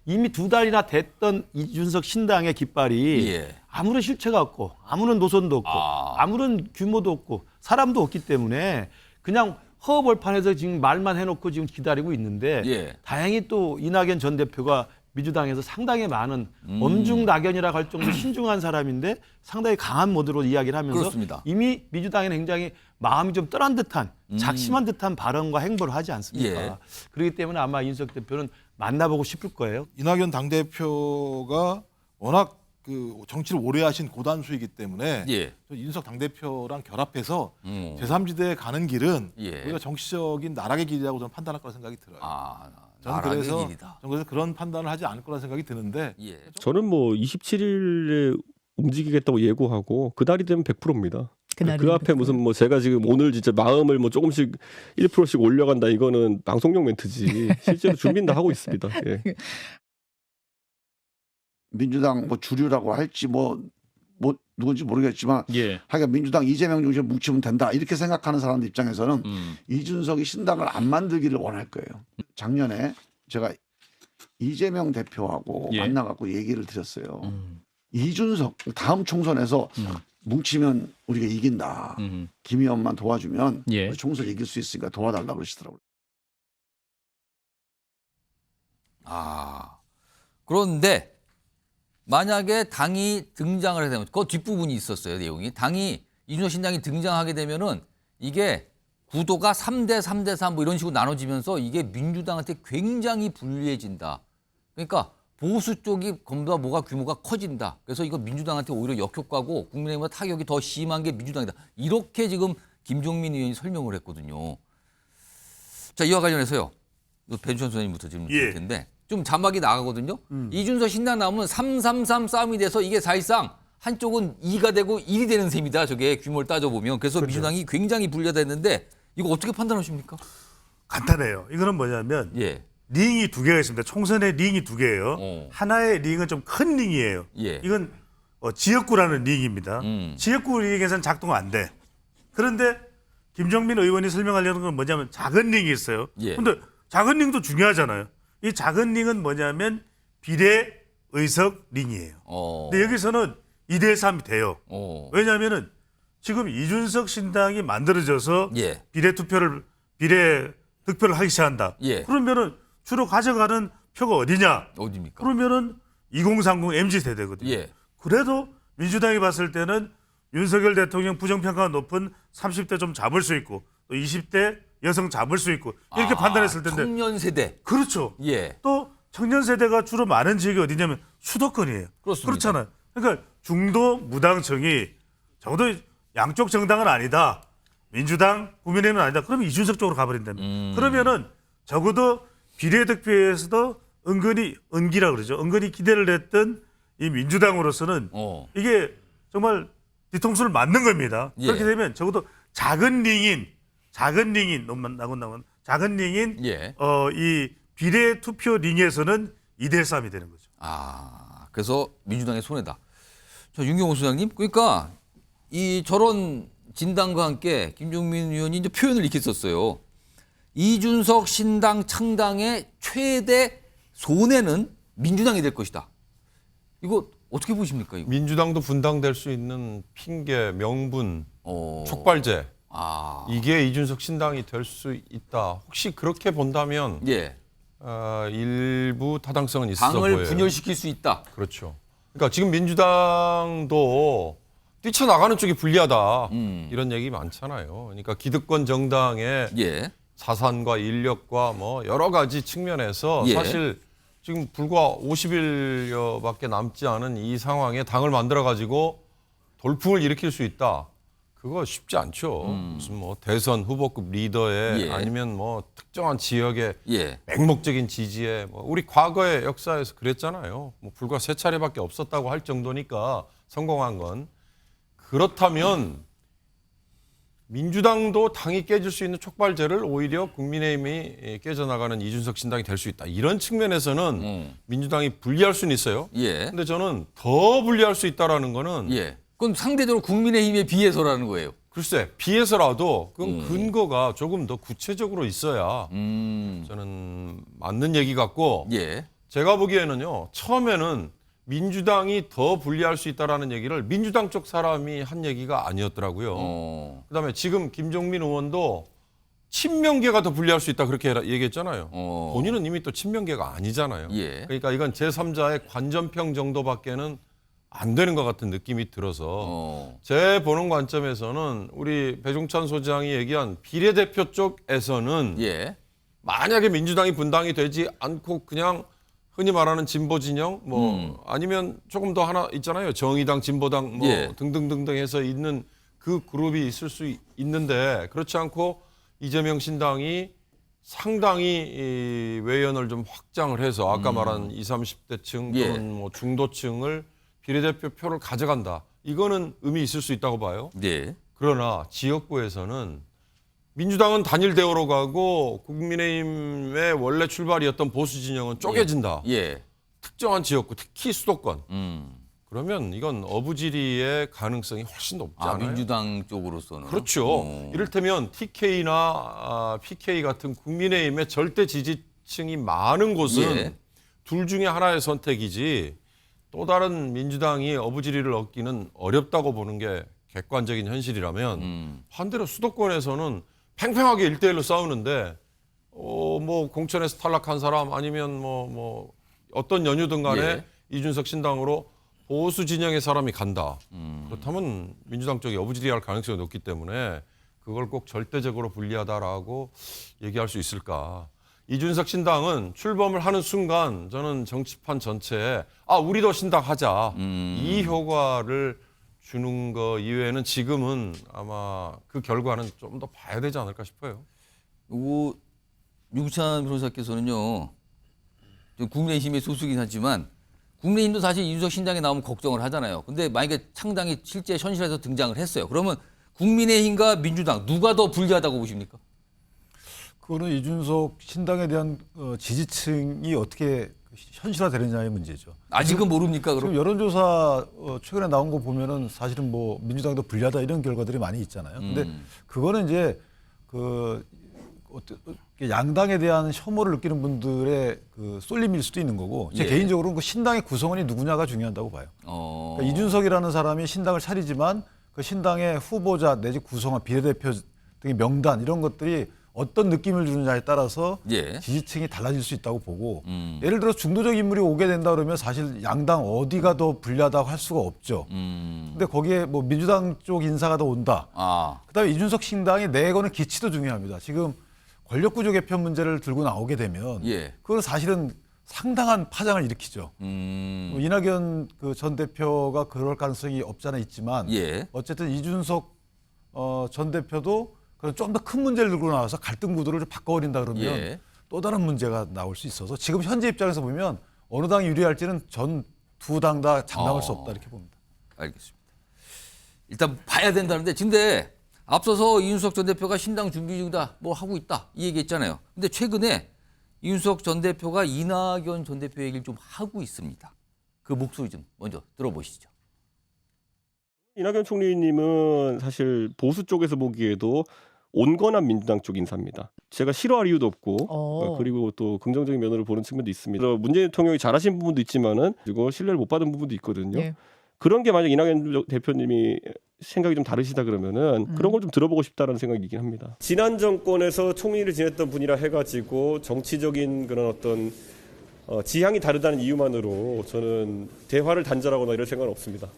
이미 2달이나 됐던 이준석 신당의 깃발이 예. 아무런 실체가 없고 아무런 노선도 없고 아무런 규모도 없고 사람도 없기 때문에 그냥 허벌판에서 지금 말만 해놓고 지금 기다리고 있는데 예. 다행히 또 이낙연 전 대표가 민주당에서 상당히 많은 엄중 낙연이라고 할 정도 신중한 사람인데 상당히 강한 모드로 이야기를 하면서 그렇습니다. 이미 민주당에는 굉장히 마음이 좀 떠난 듯한 작심한 듯한 발언과 행보를 하지 않습니까? 예. 그렇기 때문에 아마 이준석 대표는 만나보고 싶을 거예요. 이낙연 당대표가 워낙 그 정치를 오래 하신 고단수이기 때문에 예. 이준석 당대표랑 결합해서 음. 제3지대에 가는 길은 예. 우리가 정치적인 나락의 길이라고 저는 판단할 거라 생각이 들어요. 저는 나락의 그래서 길이다. 저는 그래서 그런 판단을 하지 않을 거라 생각이 드는데 예. 저는 뭐 27일에 움직이겠다고 예고하고 그날이 되면 100%입니다. 그 앞에 무슨 뭐 제가 지금 오늘 진짜 마음을 뭐 조금씩 1%씩 올려간다 이거는 방송용 멘트지 실제로 준비는 다 하고 있습니다. 예. 민주당 뭐 주류라고 할지 뭐 누군지 모르겠지만 예. 하여간 민주당 이재명 중심 뭉치면 된다 이렇게 생각하는 사람들 입장에서는 이준석이 신당을 안 만들기를 원할 거예요. 작년에 제가 이재명 대표하고 예. 만나갖고 얘기를 드렸어요. 이준석 다음 총선에서 뭉치면 우리가 이긴다. 김의원만 도와주면 예. 우리 총선 이길 수 있으니까 도와달라고 그러시더라고요. 그런데 만약에 당이 등장을 하게 되면 그 뒷부분이 있었어요. 내용이. 당이 이준석 신당이 등장하게 되면은 이게 구도가 3대 3대 3 뭐 이런 식으로 나눠지면서 이게 민주당한테 굉장히 불리해진다. 그러니까 보수 쪽이 검보다 뭐가 규모가 커진다. 그래서 이거 민주당한테 오히려 역효과고 국민의힘보다 타격이 더 심한 게 민주당이다. 이렇게 지금 김종민 의원이 설명을 했거든요. 자, 이와 관련해서요. 배준천 선생님부터 질문 드릴 텐데 좀 자막이 나가거든요. 이준석 신당 나오면 3-3-3 싸움이 돼서 이게 사실상 한쪽은 2가 되고 1이 되는 셈이다. 저게 규모를 따져보면. 그래서 민주당이 굉장히 불리하다했는데 이거 어떻게 판단하십니까? 간단해요. 이거는 뭐냐면 예. 링이 2개가 있습니다. 총선에 링이 2개예요. 하나의 링은 좀 큰 링이에요. 예. 이건 지역구라는 링입니다. 지역구 링에서는 작동 안 돼. 그런데 김종민 의원이 설명하려는 건 뭐냐면 작은 링이 있어요. 예. 그런데 작은 링도 중요하잖아요. 이 작은 링은 뭐냐면 비례 의석 링이에요. 근데 여기서는 2대 3이 돼요. 왜냐하면은 지금 이준석 신당이 만들어져서 예. 비례 득표를 하기 시작한다. 예. 그러면은 주로 가져가는 표가 어디냐? 어디입니까? 그러면은 2030 MZ 세대거든요. 예. 그래도 민주당이 봤을 때는 윤석열 대통령 부정평가가 높은 30대 좀 잡을 수 있고 또 20대 여성 잡을 수 있고 이렇게 판단했을 텐데 청년 세대. 그렇죠. 예. 또 청년 세대가 주로 많은 지역이 어디냐면 수도권이에요. 그렇습니다. 그렇잖아요. 그러니까 중도 무당층이 적어도 양쪽 정당은 아니다. 민주당, 국민의힘은 아니다. 그러면 이준석 쪽으로 가버린다면. 그러면은 적어도 비례득표에서도 은근히 은기라 그러죠. 은근히 기대를 했던 이 민주당으로서는 이게 정말 뒤통수를 맞는 겁니다. 예. 그렇게 되면 적어도 작은 링인 예. 이 비례 투표 링에서는 2대 3이 되는 거죠. 그래서 민주당의 손해다. 자, 윤경호 소장님, 그러니까 이 저런 진단과 함께 김종민 의원이 이제 표현을 이렇게 썼어요. 이준석 신당 창당의 최대 손해는 민주당이 될 것이다. 이거 어떻게 보십니까? 이거? 민주당도 분당될 수 있는 핑계, 명분, 촉발제 이게 이준석 신당이 될 수 있다. 혹시 그렇게 본다면 예. 일부 타당성은 있어 당을 보여요. 분열시킬 수 있다. 그렇죠. 그러니까 지금 민주당도 뛰쳐나가는 쪽이 불리하다. 이런 얘기 많잖아요. 그러니까 기득권 정당의 예. 자산과 인력과 뭐 여러 가지 측면에서 예. 사실 지금 불과 50일여밖에 남지 않은 이 상황에 당을 만들어 가지고 돌풍을 일으킬 수 있다. 그거 쉽지 않죠. 무슨 뭐 대선 후보급 리더에 예. 아니면 뭐 특정한 지역의 예. 맹목적인 지지에 뭐 우리 과거의 역사에서 그랬잖아요. 뭐 불과 3차례밖에 없었다고 할 정도니까 성공한 건. 그렇다면 민주당도 당이 깨질 수 있는 촉발제를 오히려 국민의힘이 깨져나가는 이준석 신당이 될 수 있다. 이런 측면에서는 민주당이 불리할 수는 있어요. 예. 근데 저는 더 불리할 수 있다라는 거는 예. 그건 상대적으로 국민의힘에 비해서라는 거예요. 글쎄 비해서라도 그건 근거가 조금 더 구체적으로 있어야 저는 맞는 얘기 같고 예. 제가 보기에는요. 처음에는 민주당이 더 불리할 수 있다라는 얘기를 민주당 쪽 사람이 한 얘기가 아니었더라고요. 그다음에 지금 김종민 의원도 친명계가 더 불리할 수 있다 그렇게 얘기했잖아요. 본인은 이미 또 친명계가 아니잖아요. 예. 그러니까 이건 제3자의 관전평 정도밖에는 안 되는 것 같은 느낌이 들어서 제 보는 관점에서는 우리 배종찬 소장이 얘기한 비례대표 쪽에서는 예. 만약에 민주당이 분당이 되지 않고 그냥 흔히 말하는 진보 진영 뭐 아니면 조금 더 하나 있잖아요. 정의당, 진보당 뭐 예. 등등등등 해서 있는 그 그룹이 있을 수 있는데 그렇지 않고 이재명 신당이 상당히 이 외연을 좀 확장을 해서 아까 말한 20, 30대층 예. 또는 뭐 중도층을 비례대표 표를 가져간다. 이거는 의미 있을 수 있다고 봐요. 네. 그러나 지역구에서는 민주당은 단일 대우로 가고 국민의힘의 원래 출발이었던 보수 진영은 쪼개진다. 예. 특정한 지역구, 특히 수도권. 그러면 이건 어부지리의 가능성이 훨씬 높지 아, 않아요? 민주당 쪽으로서는. 그렇죠. 이를테면 TK나 PK 같은 국민의힘의 절대 지지층이 많은 곳은 예. 둘 중에 하나의 선택이지 또 다른 민주당이 어부지리를 얻기는 어렵다고 보는 게 객관적인 현실이라면 반대로 수도권에서는 팽팽하게 1대1로 싸우는데 뭐 공천에서 탈락한 사람 아니면 뭐 어떤 연유든 간에 예. 이준석 신당으로 보수 진영의 사람이 간다. 그렇다면 민주당 쪽이 어부지리할 가능성이 높기 때문에 그걸 꼭 절대적으로 불리하다라고 얘기할 수 있을까. 이준석 신당은 출범을 하는 순간 저는 정치판 전체에 우리도 신당하자. 이 효과를 주는 거 이외에는 지금은 아마 그 결과는 좀 더 봐야 되지 않을까 싶어요. 요거 유구찬 변호사께서는요. 국민의힘의 소속이긴 하지만 국민의힘도 사실 이준석 신당에 나오면 걱정을 하잖아요. 근데 만약에 창당이 실제 현실에서 등장을 했어요. 그러면 국민의힘과 민주당 누가 더 불리하다고 보십니까? 그거는 이준석 신당에 대한 지지층이 어떻게 현실화되느냐의 문제죠. 아직은 모릅니까? 지금 그럼 여론조사 최근에 나온 거 보면은 사실은 뭐 민주당도 불리하다 이런 결과들이 많이 있잖아요. 근데 그거는 이제 양당에 대한 혐오를 느끼는 분들의 그 쏠림일 수도 있는 거고 제 예. 개인적으로는 그 신당의 구성원이 누구냐가 중요하다고 봐요. 그러니까 이준석이라는 사람이 신당을 차리지만 그 신당의 후보자 내지 구성원 비례대표 등의 명단 이런 것들이 어떤 느낌을 주느냐에 따라서 예. 지지층이 달라질 수 있다고 보고 예를 들어 중도적 인물이 오게 된다 그러면 사실 양당 어디가 더 불리하다고 할 수가 없죠. 근데 거기에 뭐 민주당 쪽 인사가 더 온다. 그다음에 이준석 신당이 내거는 기치도 중요합니다. 지금 권력구조 개편 문제를 들고 나오게 되면 예. 그건 사실은 상당한 파장을 일으키죠. 뭐 이낙연 그 전 대표가 그럴 가능성이 없잖아 있지만 예. 어쨌든 이준석 전 대표도 그런 좀 더 큰 문제를 들고 나와서 갈등 구도를 좀 바꿔버린다 그러면 예. 또 다른 문제가 나올 수 있어서 지금 현재 입장에서 보면 어느 당이 유리할지는 전 두 당 다 장담할 수 없다 이렇게 봅니다. 알겠습니다. 일단 봐야 된다는데 근데 앞서서 이준석 전 대표가 신당 준비 중이다 뭐 하고 있다 이 얘기했잖아요. 근데 최근에 이준석 전 대표가 이낙연 전 대표 얘기를 좀 하고 있습니다. 그 목소리 좀 먼저 들어보시죠. 이낙연 총리님은 사실 보수 쪽에서 보기에도 온건한 민주당 쪽 인사입니다. 제가 싫어할 이유도 없고 그리고 또 긍정적인 면으로 보는 측면도 있습니다. 문재인 대통령이 잘하신 부분도 있지만은 그리고 신뢰를 못 받은 부분도 있거든요. 예. 그런 게 만약 이낙연 대표님이 생각이 좀 다르시다 그러면은 그런 걸 좀 들어보고 싶다라는 생각이긴 합니다. 지난 정권에서 총리를 지냈던 분이라 해가지고 정치적인 그런 어떤 지향이 다르다는 이유만으로 저는 대화를 단절하거나 이럴 생각은 없습니다.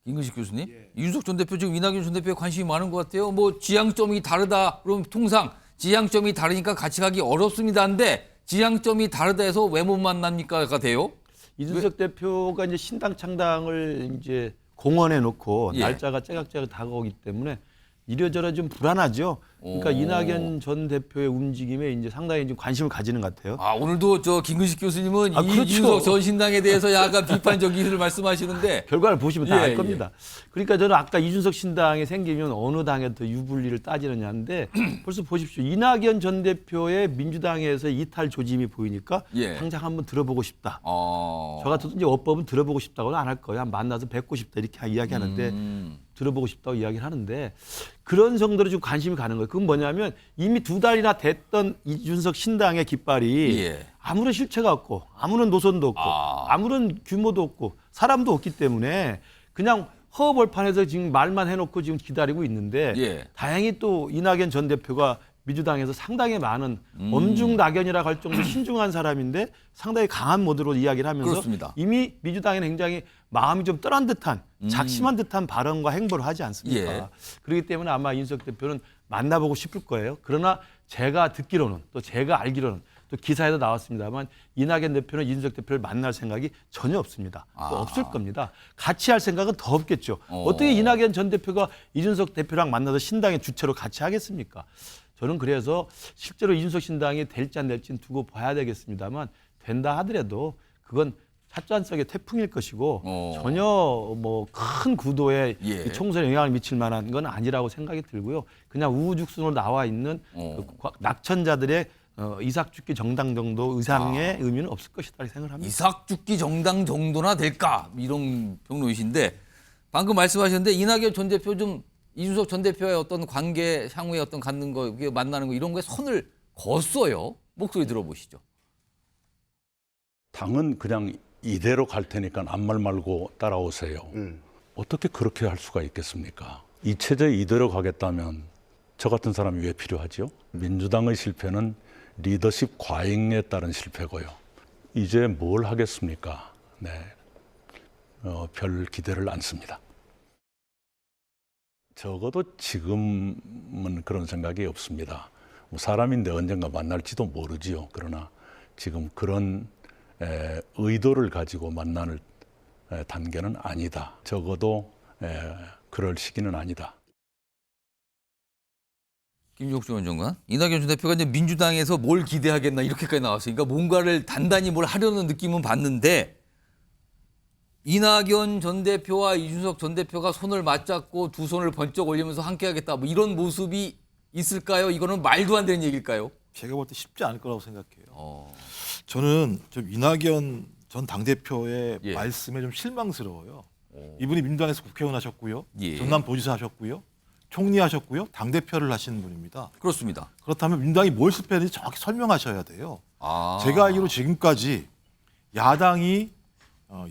김근식 교수님, 이준석 전 대표 지금 이낙연 전 대표에 관심이 많은 것 같아요. 뭐 지향점이 다르다. 그럼 통상 지향점이 다르니까 같이 가기 어렵습니다인데 지향점이 다르다 해서 왜 못 만납니까가 돼요? 이준석 대표가 이제 신당 창당을 이제 공언해 놓고 예. 날짜가 째각째각 다가오기 때문에 이래저래 좀 불안하죠. 그러니까 이낙연 전 대표의 움직임에 이제 상당히 좀 관심을 가지는 것 같아요. 오늘도 저 김근식 교수님은 그렇죠. 이준석 전 신당에 대해서 약간 비판적인 말씀하시는데 결과를 보시면 다 예, 알 겁니다. 그러니까 저는 아까 이준석 신당이 생기면 어느 당에 더 유불리를 따지느냐인데 벌써 보십시오. 이낙연 전 대표의 민주당에서 이탈 조짐이 보이니까 예. 당장 한번 들어보고 싶다. 저 저 같아도 이제 어법은 들어보고 싶다고는 안 할 거예요. 만나서 뵙고 싶다 이렇게 이야기하는데 들어보고 싶다고 이야기를 하는데 그런 정도로 좀 관심이 가는 거예요. 거예요. 그건 뭐냐면 이미 2달이나 됐던 이준석 신당의 깃발이 예. 아무런 실체가 없고 아무런 노선도 없고 아무런 규모도 없고 사람도 없기 때문에 그냥 허벌판에서 지금 말만 해놓고 지금 기다리고 있는데 예. 다행히 또 이낙연 전 대표가 민주당에서 상당히 많은 엄중 낙연이라고 할 정도 신중한 사람인데 상당히 강한 모드로 이야기를 하면서 그렇습니다. 이미 민주당에는 굉장히 마음이 좀 떠난 듯한 작심한 듯한 발언과 행보를 하지 않습니까? 예. 그렇기 때문에 아마 이준석 대표는 만나보고 싶을 거예요. 그러나 제가 듣기로는 또 제가 알기로는 또 기사에도 나왔습니다만 이낙연 대표는 이준석 대표를 만날 생각이 전혀 없습니다. 또 없을 겁니다. 같이 할 생각은 더 없겠죠. 어떻게 이낙연 전 대표가 이준석 대표랑 만나서 신당의 주체로 같이 하겠습니까? 저는 그래서 실제로 이준석 신당이 될지 안 될지는 두고 봐야 되겠습니다만 된다 하더라도 그건 찻잔석의 태풍일 것이고 전혀 뭐 큰 구도에 예. 총선에 영향을 미칠 만한 건 아니라고 생각이 들고요. 그냥 우후죽순으로 나와 있는 그 낙천자들의 이삭죽기 정당 정도 의상의 의미는 없을 것이다 생각을 합니다. 이삭죽기 정당 정도나 될까? 이런 평론이신데 방금 말씀하셨는데 이낙연 전 대표 좀 이준석 전 대표의 어떤 관계 향후에 어떤 갖는 거, 만나는 거 이런 거에 선을 걷어요. 목소리 들어보시죠. 당은 그냥 이대로 갈 테니까 아무 말 말고 따라오세요. 어떻게 그렇게 할 수가 있겠습니까? 이 체제 이대로 가겠다면 저 같은 사람이 왜 필요하죠? 민주당의 실패는 리더십 과잉에 따른 실패고요. 이제 뭘 하겠습니까? 네, 별 기대를 않습니다. 적어도 지금은 그런 생각이 없습니다. 뭐 사람인데 언젠가 만날지도 모르지요. 그러나 지금 그런 의도를 가지고 만날 단계는 아니다. 적어도 그럴 시기는 아니다. 김종수 전 장관, 이낙연 전 대표가 이제 민주당에서 뭘 기대하겠나 이렇게까지 나왔으니까 뭔가를 단단히 뭘 하려는 느낌은 봤는데 이낙연 전 대표와 이준석 전 대표가 손을 맞잡고 두 손을 번쩍 올리면서 함께하겠다 뭐 이런 모습이 있을까요? 이거는 말도 안 되는 얘기일까요? 제가 볼 때 쉽지 않을 거라고 생각해요. 저는 좀 이낙연 전 당대표의 예. 말씀에 좀 실망스러워요. 이분이 민주당에서 국회의원 하셨고요. 예. 전남도지사 하셨고요. 총리하셨고요. 당대표를 하시는 분입니다. 그렇습니다. 그렇다면 민주당이 뭘 실패했는지 정확히 설명하셔야 돼요. 아. 제가 알기로 지금까지 야당이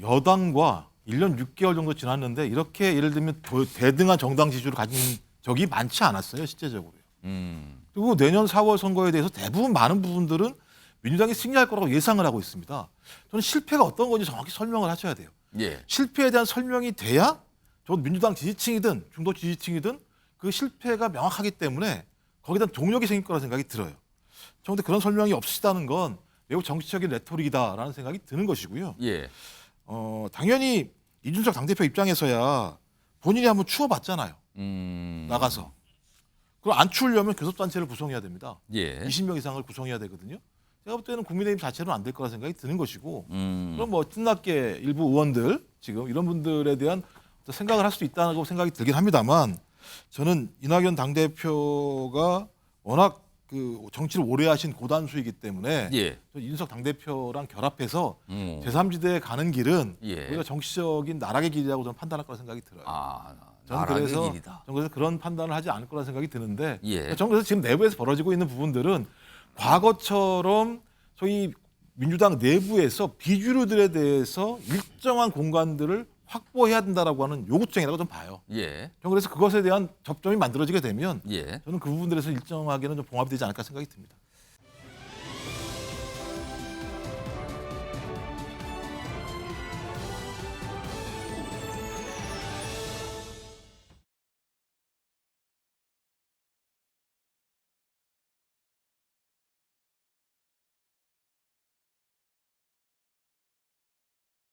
여당과 1년 6개월 정도 지났는데 이렇게 예를 들면 대등한 정당 지지를 가진 적이 많지 않았어요. 실제적으로요. 그리고 내년 4월 선거에 대해서 대부분 많은 부분들은 민주당이 승리할 거라고 예상을 하고 있습니다. 저는 실패가 어떤 건지 정확히 설명을 하셔야 돼요. 예. 실패에 대한 설명이 돼야 저 민주당 지지층이든 중도 지지층이든 그 실패가 명확하기 때문에 거기에 대한 동력이 생길 거라는 생각이 들어요. 그런데 그런 설명이 없으시다는 건 매우 정치적인 레토릭이다라는 생각이 드는 것이고요. 예. 당연히 이준석 당대표 입장에서야 본인이 한번 추워봤잖아요. 나가서. 그럼 안 추우려면 교섭단체를 구성해야 됩니다. 예. 20명 이상을 구성해야 되거든요. 제가 볼 때는 국민의힘 자체로는 안 될 거라 생각이 드는 것이고 그럼 뭐 찐낫게 일부 의원들 지금 이런 분들에 대한 생각을 할 수 있다고 생각이 들긴 합니다만 저는 이낙연 당대표가 워낙 그 정치를 오래 하신 고단수이기 때문에 예. 이준석 당대표랑 결합해서 제3지대에 가는 길은 예. 우리가 정치적인 나락의 길이라고 저는 판단할 거라 생각이 들어요. 저는 나락의 그래서 길이다. 그런 판단을 하지 않을 거라 생각이 드는데 예. 저는 그래서 지금 내부에서 벌어지고 있는 부분들은 과거처럼 소위 민주당 내부에서 비주류들에 대해서 일정한 공간들을 확보해야 된다라고 하는 요구증이라고 좀 봐요. 예. 저는 그래서 그것에 대한 접점이 만들어지게 되면 예. 저는 그 부분들에서 일정하게는 좀 봉합되지 않을까 생각이 듭니다.